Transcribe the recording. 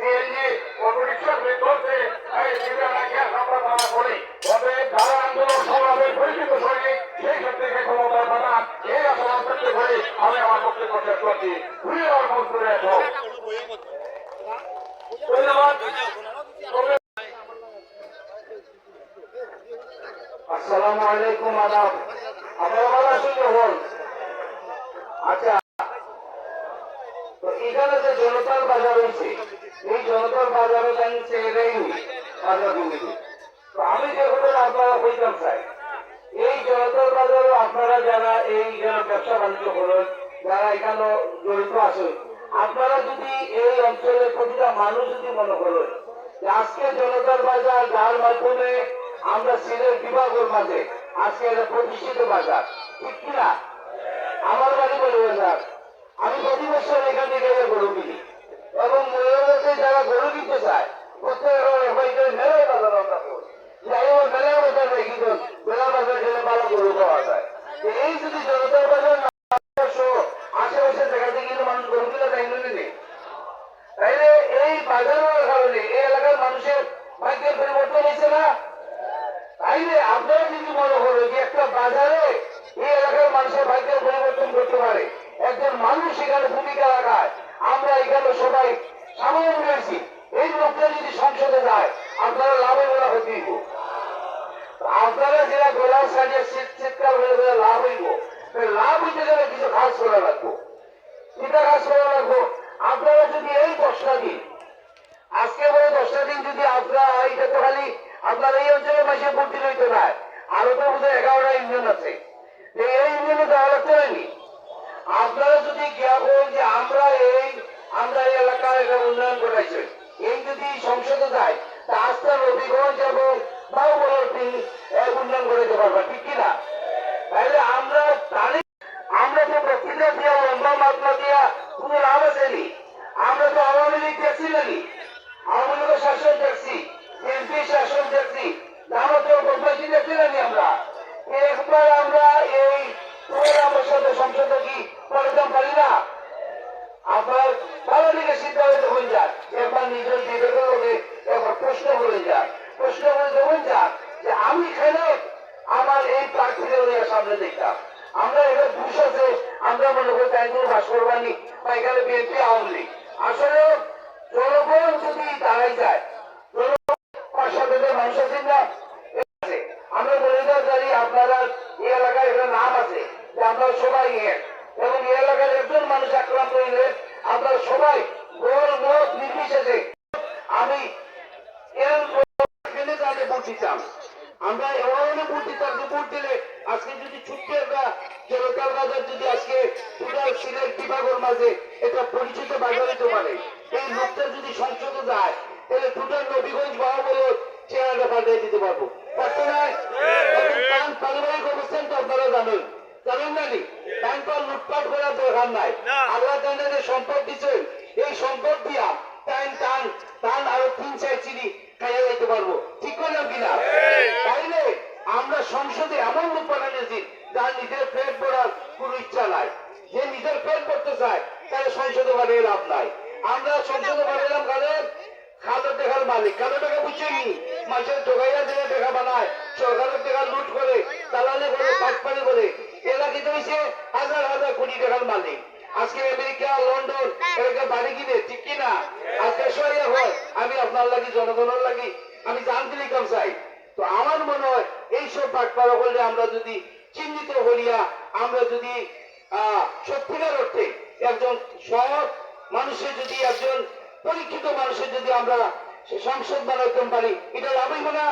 CNG autorickshaw চলছে এই জীবনে গ্যাস আমরা তারা করি তবে যারা আন্দোলন সংগ্রামের পরিচিত সৈনিক সেই ক্ষেত্রে ক্ষমতায় পাঠান এই আশা করতে করি আমি আমার বক্তব্য শেষ করছি ঘুরে আমার মন্ত্রে এখন ধন্যবাদ। আসসালামু আলাইকুম আদাব। আপনারা ভালো আছেন যখন? আচ্ছা, তো এখানে যে জনতার বাজার হয়েছে এই জনতার বাজারে জানছে এরাই বাজার কমিটি। তো আমি যে ঘটনা আপনারা বলতাম চাই এই জনতার বাজারে আপনারা যারা এই ব্যবসা বাণিজ্য করেন যারা এখানে জড়িত আছেন আপনারা যদি এই অঞ্চলের প্রতিটা মানুষ যদি মনে করেন আজকে জনতার বাজার যার মাধ্যমে আমরা সিলেট বিভাগের মাঝে আজকে এটা প্রতিষ্ঠিত বাজার ঠিক কিনা? আমার বাড়ি বলবে স্যার আমি প্রতি বছর এখান থেকে গরু কিনি এবং মহিলাদের যারা গরু কিনতে চায় প্রত্যেক মেলায় বাজার আমরা করি যাই হোক মেলার বাজার রেখি মেলা বাজার গেলে ভালো গরু পাওয়া যায়। এই যদি জনতার বাজার আশেপাশের জায়গা থেকে কিন্তু মানুষ গরু কিনে যাই নেই তাইলে এই বাজারের কারণে এই এলাকার মানুষের ভাগ্যের পরিবর্তন হয়েছে না? তাইলে আপনারা যদি মনে করেন যে একটা বাজারে এই এলাকার মানুষের ভাগ্যের পরিবর্তন করতে পারে একজন মানুষ এখানে ভূমিকা রাখায় আমরা এখানে সবাই সামনে রয়েছি এই লোকটা যদি সংসদে যায় আপনারা লাভে বলা হতে দিব আপনারা যারা গোলাপ সাজিয়ে চিৎকার হয়ে লাভ হইব লাভ হইতে গেলে কিছু কাজ করা লাগবো কিটা কাজ করা লাগবো আপনারা যদি এই 10টা দিন আজকে বলে 10টা দিন যদি আপনারা এইটা তো খালি আপনার এই অঞ্চলের মাসে ভর্তি লইতে নাই আরো তো বোধহয় 11টা ইউনিয়ন আছে এই ইউনিয়নে দেওয়া লাগতে হয়নি আপনারা যদি জ্ঞাপন যে আমরা এই এলাকার এটা উন্নয়ন করাইছে এই যদি সংসদে যায় তা আস্তে নবীগঞ্জ এবং বাহুবলের উন্নয়ন করাইতে পারবা ঠিক কিনা? তাহলে আমরা আমরা তো বক্তৃতা দিয়া লম্বা মাত্রা দিয়া কোনো লাভ আসেনি আমরা তো আওয়ামী লীগ দেখছি নাকি আওয়ামী লীগের শাসন দেখছি এমপি শাসন দেখছি যাবতীয় বদমাইশি দেখছি নাকি আমরা একবার আমরা এই আমার সাথে সংসদে কি করতাম পারি না? আপনার ভালো দিকে সিদ্ধান্ত হয়ে যাক একবার নিজের বিবেকের লোকে একবার প্রশ্ন করে যাক প্রশ্ন করে দেবেন যাক যে আমি খেলে আমার এই প্রার্থীদের সামনে দেখতাম আমরা এটা দুষ আছে আমরা মনে করি তাই কোনো বাস করবানি বা এখানে বিএনপি আওয়ামী লীগ আসলে জনগণ যদি দাঁড়াই যায় জনগণ মানুষ আছেন না আমরা বলে জানি আপনারা এই এলাকায় একটা নাম আছে যে আপনারা সবাই এক এবং এই এলাকার একজন মানুষ আক্রান্ত হইলে আপনারা সবাই গোল মত নির্বিশেষে আমি ভোট দিতাম আমরা এমন ভোট দিতাম যে ভোট দিলে আজকে যদি ছোট্ট একটা জনতার বাজার যদি আজকে টোটাল সিলেট বিভাগের মাঝে এটা পরিচিত বাজার হতে পারে এই লোকটা যদি সংসদে যায় তাহলে টোটাল নবীগঞ্জ বাহুবল চেহারাটা পাল্টে দিতে পারবো পারতো না? পারিবারিক অবস্থান তো আপনারা জানেন জানেন না নি ব্যাংকর লুটপাট করার দরকার নাই আল্লাহ যে সম্পদ দিচ্ছেন এই সম্পদ দিয়া টান আরো 3-4 চিনি খাইয়া যাইতে পারবো ঠিক করলাম কিনা? তাইলে আমরা সংসদে এমন লোক বানাইছি যার নিজের পেট ভরার কোন ইচ্ছা নাই যে নিজের পেট ভরতে চায় তাহলে সংসদে বানিয়ে লাভ নাই আমরা সংসদে বানাইলাম খালের দেখার মালিক কালো টাকা বুঝছেনি মাসের ঢোকাইয়া দিয়ে দেখা বানায় সরকারের টাকা লুট করে দালালি করে পাটপানি করে এলাকিত হয়েছে হাজার হাজার কোটি টাকার মালিক আজকে আমেরিকা লন্ডন এলাকা বাড়ি কিনে ঠিক কিনা আজকে সরিয়া হয় আমি আপনার লাগি জনগণের লাগি আমি জানতে লিখতাম চাই তো আমার মনে হয় এইসব পাটপাড়া করলে আমরা যদি চিহ্নিত হইয়া আমরা যদি সত্যিকার অর্থে একজন সৎ মানুষের যদি একজন পরীক্ষিত মানুষের যদি আমরা সংসদ বানাইতে পারি এটা লাভ হইব না?